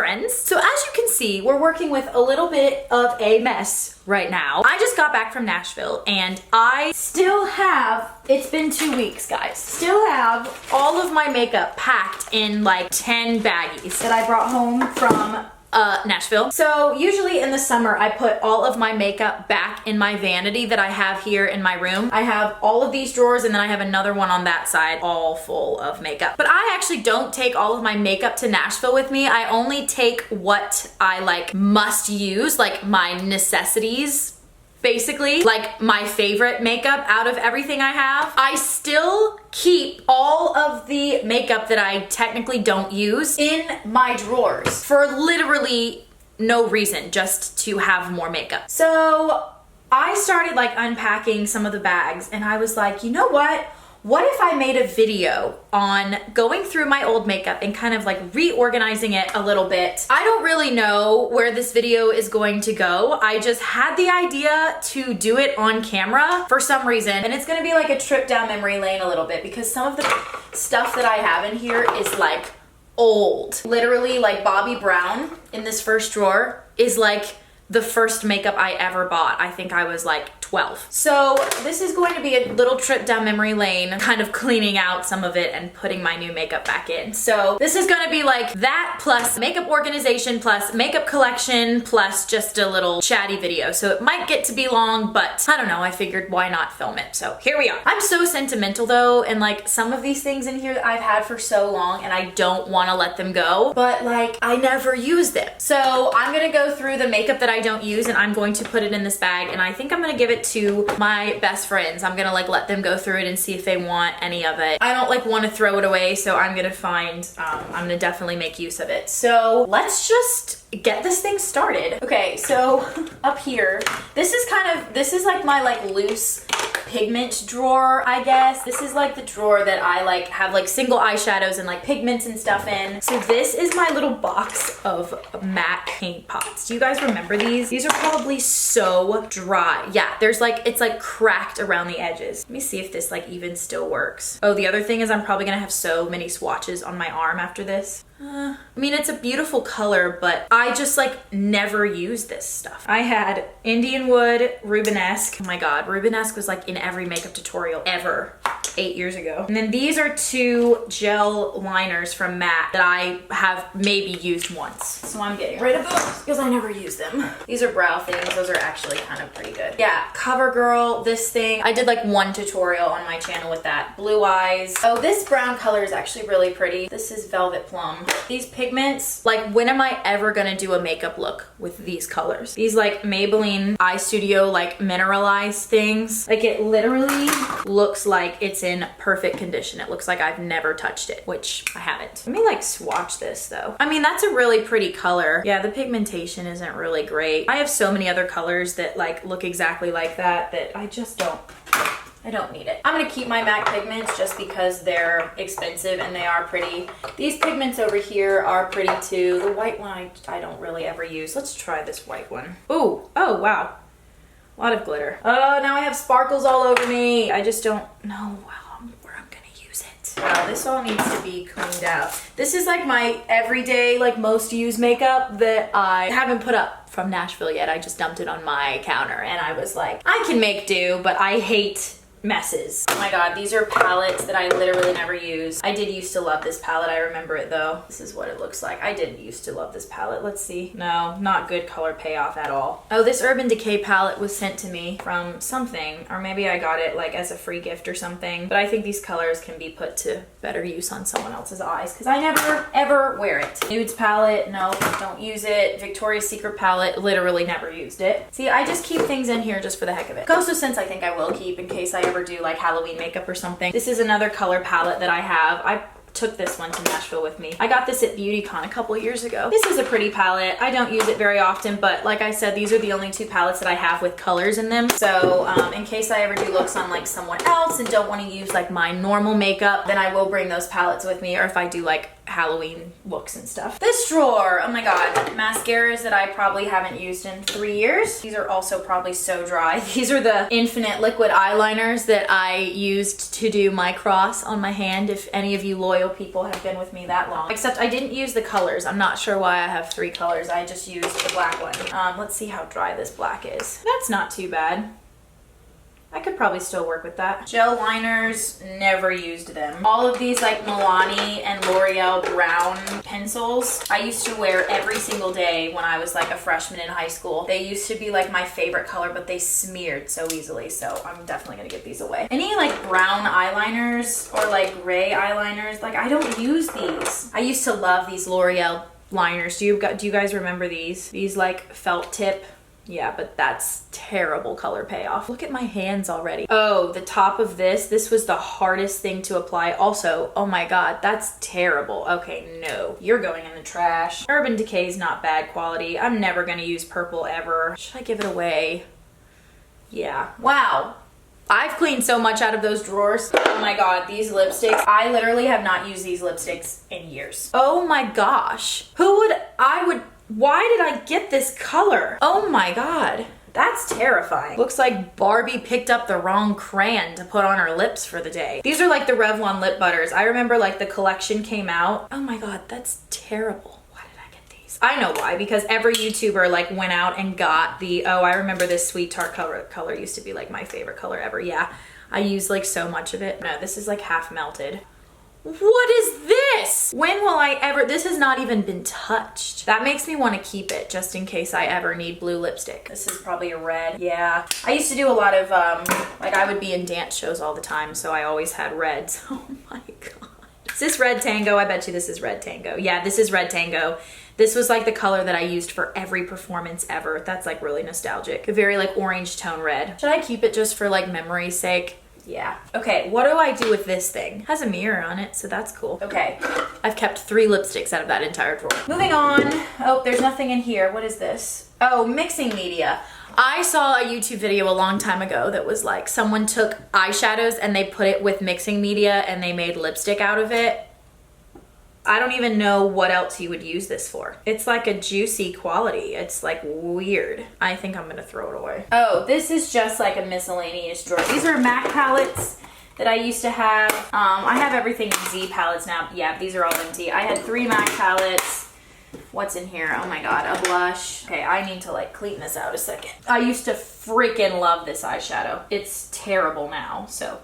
friends. So as you can see, we're working with a little bit of a mess right now. I just got back from Nashville and I still have, it's been 2 weeks guys, still have all of my makeup packed in like 10 baggies that I brought home from Nashville. So usually in the summer, I put all of my makeup back in my vanity that I have here in my room. I have all of these drawers and then I have another one on that side all full of makeup. But I actually don't take all of my makeup to Nashville with me. I only take what I like must use, like my necessities. Basically, like my favorite makeup out of everything I have. I still keep all of the makeup that I technically don't use in my drawers for literally no reason, just to have more makeup. So I started like unpacking some of the bags and I was like, you know what? What if I made a video on going through my old makeup and kind of like reorganizing it a little bit? I don't really know where this video is going to go. I just had the idea to do it on camera for some reason. And it's gonna be like a trip down memory lane a little bit because some of the stuff that I have in here is like old. Literally like Bobbi Brown in this first drawer is like the first makeup I ever bought. I think I was like 12. So this is going to be a little trip down memory lane, kind of cleaning out some of it and putting my new makeup back in. So this is gonna be like that plus makeup organization plus makeup collection plus just a little chatty video. So it might get to be long, but I don't know, I figured why not film it? So here we are. I'm so sentimental though, and like some of these things in here that I've had for so long and I don't wanna let them go, but like I never use them. So I'm gonna go through the makeup that I don't use and I'm going to put it in this bag and I think I'm gonna give it to my best friends. I'm gonna like let them go through it and see if they want any of it. I don't like want to throw it away, so I'm gonna find, I'm gonna definitely make use of it. So let's just get this thing started. Okay, so up here, this is like my like loose pigment drawer, I guess. This is like the drawer that I like have like single eyeshadows and like pigments and stuff in. So this is my little box of MAC paint pots. Do you guys remember these? These are probably so dry. Yeah, there's like, it's like cracked around the edges. Let me see if this like even still works. Oh, the other thing is I'm probably gonna have so many swatches on my arm after this. I mean, it's a beautiful color, but I just like never use this stuff. I had Indian Wood, Rubenesque. Oh my God, Rubenesque was like in every makeup tutorial ever 8 years ago. And then these are 2 gel liners from MAC that I have maybe used once. So I'm getting rid of those because I never use them. These are brow things. Those are actually kind of pretty good. Yeah, CoverGirl, this thing. I did like one tutorial on my channel with that. Blue Eyes. Oh, this brown color is actually really pretty. This is Velvet Plum. These pigments, like when am I ever gonna do a makeup look with these colors? These like Maybelline Eye Studio like mineralized things. Like it literally looks like it's in perfect condition. It looks like I've never touched it, which I haven't. Let me like swatch this though. I mean, that's a really pretty color. Yeah, the pigmentation isn't really great. I have so many other colors that like look exactly like that I just don't. I don't need it. I'm gonna keep my MAC pigments just because they're expensive and they are pretty. These pigments over here are pretty too. The white one I don't really ever use. Let's try this white one. Ooh, oh wow. A lot of glitter. Oh, now I have sparkles all over me. I just don't know where I'm gonna use it. Wow, this all needs to be cleaned out. This is like my everyday, like most used makeup that I haven't put up from Nashville yet. I just dumped it on my counter and I was like, I can make do, but I hate messes. Oh my God, these are palettes that I literally never use. I did used to love this palette. I remember it though. This is what it looks like. I didn't used to love this palette. Let's see. No, not good color payoff at all. Oh, this Urban Decay palette was sent to me from something, or maybe I got it like as a free gift or something. But I think these colors can be put to better use on someone else's eyes because I never ever wear it. Nudes palette, no, don't use it. Victoria's Secret palette, literally never used it. See, I just keep things in here just for the heck of it. Coastal Scents I think I will keep in case I ever do like Halloween makeup or something. This is another color palette that I have. I took this one to Nashville with me. I got this at BeautyCon a couple years ago. This is a pretty palette. I don't use it very often, but like I said, these are the only 2 palettes that I have with colors in them. So in case I ever do looks on like someone else and don't want to use like my normal makeup, then I will bring those palettes with me. Or if I do like Halloween looks and stuff. This drawer, oh my God, mascaras that I probably haven't used in 3 years. These are also probably so dry. These are the Infinite liquid eyeliners that I used to do my cross on my hand, if any of you loyal people have been with me that long. Except I didn't use the colors. I'm not sure why I have 3 colors. I just used the black one. Let's see how dry this black is. That's not too bad. I could probably still work with that. Gel liners, never used them. All of these like Milani and L'Oreal brown pencils, I used to wear every single day when I was like a freshman in high school. They used to be like my favorite color, but they smeared so easily, so I'm definitely gonna give these away. Any like brown eyeliners or like gray eyeliners, like I don't use these. I used to love these L'Oreal liners. Do you guys remember these? These like felt tip. Yeah, but that's terrible color payoff. Look at my hands already. Oh, the top of this was the hardest thing to apply. Also, oh my God, that's terrible. Okay, no, you're going in the trash. Urban Decay is not bad quality. I'm never gonna use purple ever. Should I give it away? Yeah. Wow. I've cleaned so much out of those drawers. Oh my God, these lipsticks. I literally have not used these lipsticks in years. Oh my gosh. Why did I get this color? Oh my God, that's terrifying. Looks like Barbie picked up the wrong crayon to put on her lips for the day. These are like the Revlon lip butters. I remember like the collection came out. Oh my God, that's terrible. Why did I get these? I know why, because every YouTuber like went out and got the, oh, I remember this Sweet Tart color used to be like my favorite color ever. Yeah, I used like so much of it. No, this is like half melted. What is this? When will I ever, this has not even been touched. That makes me want to keep it just in case I ever need blue lipstick. This is probably a red. Yeah. I used to do a lot of, like I would be in dance shows all the time, so I always had reds. Oh my God. Is this Red Tango? I bet you this is Red Tango. Yeah, this is Red Tango. This was like the color that I used for every performance ever. That's like really nostalgic. A very like orange tone red. Should I keep it just for like memory's sake? Yeah. Okay, what do I do with this thing? It has a mirror on it, so that's cool. Okay, I've kept 3 lipsticks out of that entire drawer. Moving on. Oh, there's nothing in here. What is this? Oh, mixing media. I saw a YouTube video a long time ago that was like someone took eyeshadows and they put it with mixing media and they made lipstick out of it. I don't even know what else you would use this for. It's like a juicy quality. It's like weird. I think I'm gonna throw it away. Oh, this is just like a miscellaneous drawer. These are MAC palettes that I used to have. I have everything in Z palettes now. Yeah, these are all empty. I had 3 MAC palettes. What's in here? Oh my God, a blush. Okay, I need to like clean this out a second. I used to freaking love this eyeshadow. It's terrible now, so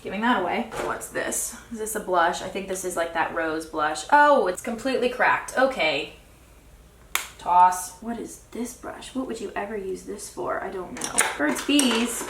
giving that away. What's this? Is this a blush? I think this is like that rose blush. Oh, it's completely cracked. Okay. Toss. What is this brush? What would you ever use this for? I don't know. Burt's Bees.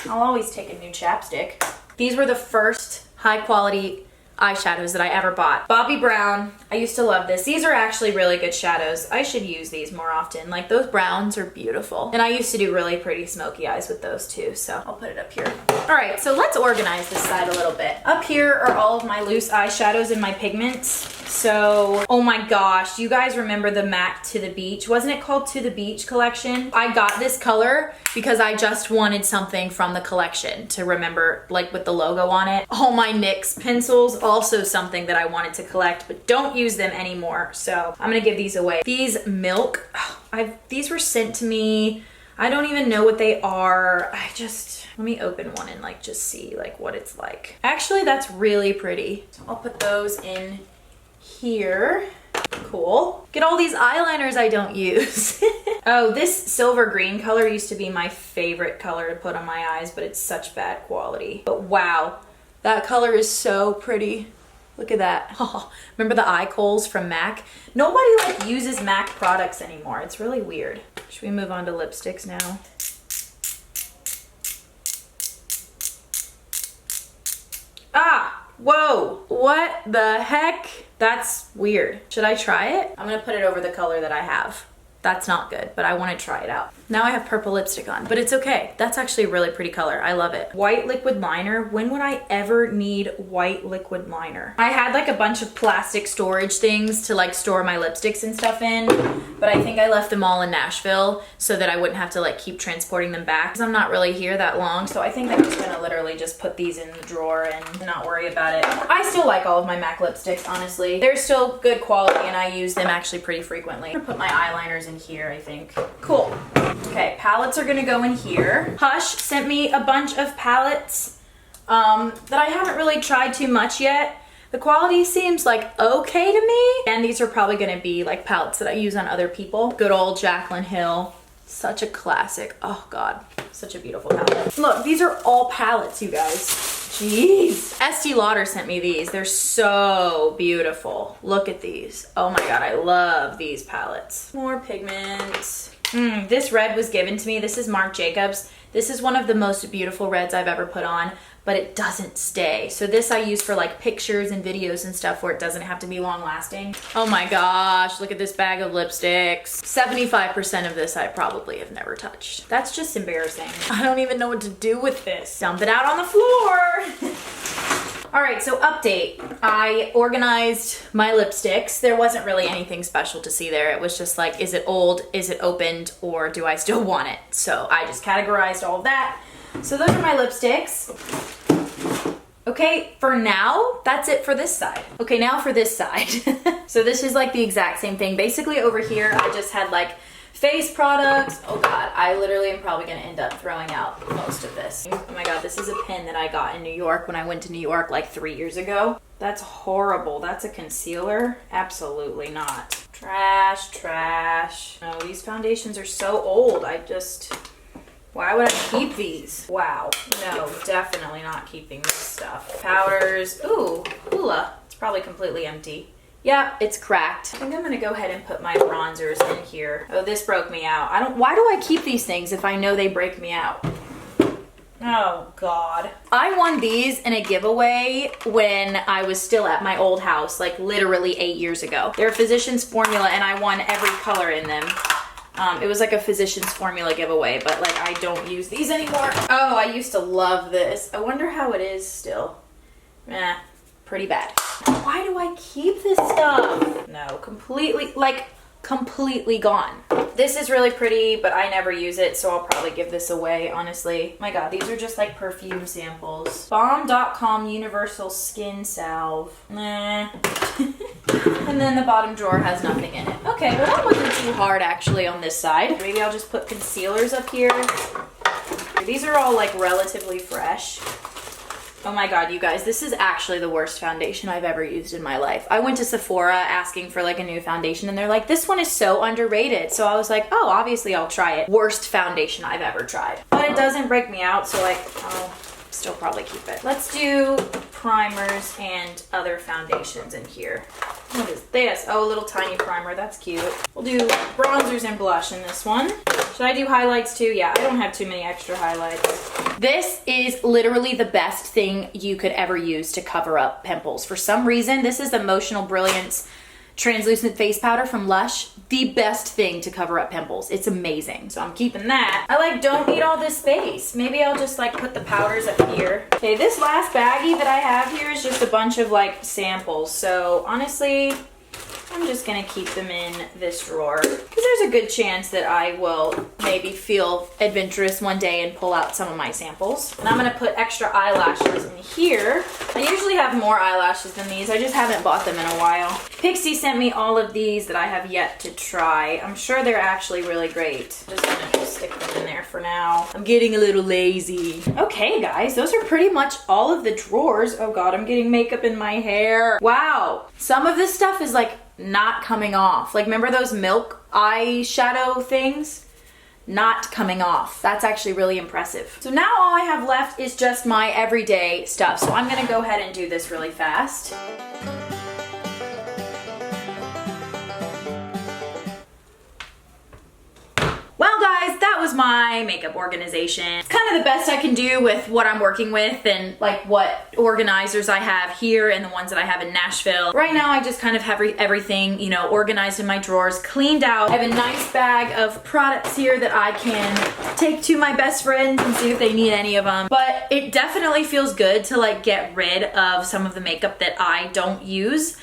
I'll always take a new chapstick. These were the first high quality eyeshadows that I ever bought. Bobbi Brown. I used to love this. These are actually really good shadows. I should use these more often. Like those browns are beautiful. And I used to do really pretty smoky eyes with those too. So I'll put it up here. All right, so let's organize this side a little bit. Up here are all of my loose eyeshadows and my pigments. So, oh my gosh, you guys remember the MAC To The Beach? Wasn't it called To The Beach collection? I got this color because I just wanted something from the collection to remember, like with the logo on it. All my NYX pencils, also something that I wanted to collect, but don't use them anymore. So I'm gonna give these away. These Milk, these were sent to me. I don't even know what they are. Let me open one and like just see like what it's like. Actually, that's really pretty. So I'll put those in here. Cool. Get all these eyeliners I don't use. Oh, this silver green color used to be my favorite color to put on my eyes, but it's such bad quality. But wow, that color is so pretty. Look at that. Oh, remember the eye coals from MAC? Nobody like uses MAC products anymore. It's really weird. Should we move on to lipsticks now? Ah, whoa, what the heck? That's weird. Should I try it? I'm gonna put it over the color that I have. That's not good, but I want to try it out. Now I have purple lipstick on, but it's okay. That's actually a really pretty color. I love it. White liquid liner. When would I ever need white liquid liner? I had like a bunch of plastic storage things to like store my lipsticks and stuff in, but I think I left them all in Nashville so that I wouldn't have to like keep transporting them back because I'm not really here that long. So I think I'm just gonna literally just put these in the drawer and not worry about it. I still like all of my MAC lipsticks, honestly. They're still good quality and I use them actually pretty frequently. I'm gonna put my eyeliners in here, I think. Cool. Okay, palettes are gonna go in here. Hush sent me a bunch of palettes that I haven't really tried too much yet. The quality seems like okay to me. And these are probably gonna be like palettes that I use on other people. Good old Jaclyn Hill. Such a classic. Oh God, such a beautiful palette. Look, these are all palettes, you guys. Jeez. Estee Lauder sent me these. They're so beautiful. Look at these. Oh my God, I love these palettes. More pigments. This red was given to me. This is Marc Jacobs. This is one of the most beautiful reds I've ever put on, but it doesn't stay. So this I use for like pictures and videos and stuff where it doesn't have to be long lasting. Oh my gosh, look at this bag of lipsticks. 75% of this I probably have never touched. That's just embarrassing. I don't even know what to do with this. Dump it out on the floor. All right, so update. I organized my lipsticks. There wasn't really anything special to see there. It was just like, is it old? Is it opened? Or do I still want it? So I just categorized all of that. So those are my lipsticks. Okay, for now, that's it for this side. Okay, now for this side. So this is like the exact same thing. Basically over here, I just had like face products. Oh God, I literally am probably gonna end up throwing out most of this. Oh my God, this is a pen that I got in New York when I went to New York like 3 years ago. That's horrible. That's a concealer? Absolutely not. Trash, trash. No, these foundations are so old. Why would I keep these? Wow, no, definitely not keeping this stuff. Powders, ooh, Hoola. It's probably completely empty. Yeah, it's cracked. I think I'm gonna go ahead and put my bronzers in here. Oh, this broke me out. Why do I keep these things if I know they break me out? Oh God. I won these in a giveaway when I was still at my old house, like literally 8 years ago. They're Physicians Formula and I won every color in them. It was like a Physicians Formula giveaway, but like I don't use these anymore. Oh, I used to love this. I wonder how it is still. Pretty bad. Why do I keep this stuff? No, completely gone. This is really pretty, but I never use it, so I'll probably give this away, honestly. My God, these are just like perfume samples. Balm.com Universal Skin Salve. Nah. And then the bottom drawer has nothing in it. Okay, well that wasn't too hard actually on this side. Maybe I'll just put concealers up here. These are all like relatively fresh. Oh my God, you guys, this is actually the worst foundation I've ever used in my life. I went to Sephora asking for like a new foundation and they're like, this one is so underrated. So I was like, oh, obviously I'll try it. Worst foundation I've ever tried. But it doesn't break me out, so like, I'll still probably keep it. Let's do primers and other foundations in here. What is this? Oh, a little tiny primer, that's cute. We'll do bronzers and blush in this one. Should I do highlights too? Yeah, I don't have too many extra highlights. This is literally the best thing you could ever use to cover up pimples. For some reason, this is the Emotional Brilliance Translucent Face Powder from Lush. The best thing to cover up pimples. It's amazing. So I'm keeping that. I like don't need all this space. Maybe I'll just like put the powders up here. Okay, this last baggie that I have here is just a bunch of like samples. So honestly, I'm just gonna keep them in this drawer because there's a good chance that I will maybe feel adventurous one day and pull out some of my samples. And I'm gonna put extra eyelashes in here. I usually have more eyelashes than these. I just haven't bought them in a while. Pixie sent me all of these that I have yet to try. I'm sure they're actually really great. Just gonna stick them in there for now. I'm getting a little lazy. Okay, guys, those are pretty much all of the drawers. Oh God, I'm getting makeup in my hair. Wow, some of this stuff is like not coming off. Like, remember those milk eyeshadow things? Not coming off. That's actually really impressive. So now all I have left is just my everyday stuff. So I'm gonna go ahead and do this really fast. Well guys, that was my makeup organization. It's kind of the best I can do with what I'm working with and like what organizers I have here and the ones that I have in Nashville. Right now I just kind of have everything, you know, organized in my drawers, cleaned out. I have a nice bag of products here that I can take to my best friends and see if they need any of them. But it definitely feels good to like get rid of some of the makeup that I don't use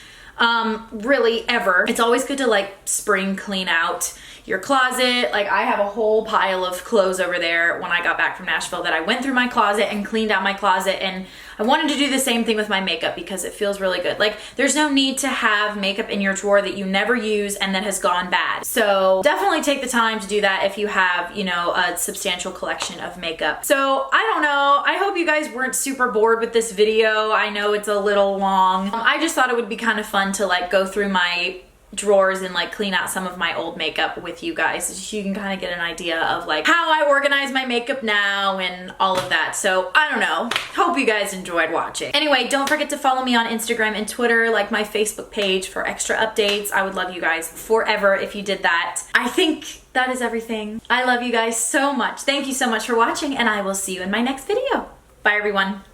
really ever. It's always good to like spring clean out your closet. Like I have a whole pile of clothes over there when I got back from Nashville that I went through my closet and cleaned out my closet, and I wanted to do the same thing with my makeup because it feels really good. Like there's no need to have makeup in your drawer that you never use and that has gone bad. So definitely take the time to do that if you have, you know, a substantial collection of makeup. So I don't know, I hope you guys weren't super bored with this video. I know it's a little long. I just thought it would be kind of fun to like go through my drawers and like clean out some of my old makeup with you guys so you can kind of get an idea of like how I organize my makeup now and all of that. So I don't know, hope you guys enjoyed watching. Anyway, don't forget to follow me on Instagram and Twitter, like my Facebook page for extra updates. I would love you guys forever if you did that. I think that is everything. I love you guys so much. Thank you so much for watching, and I will see you in my next video. Bye everyone.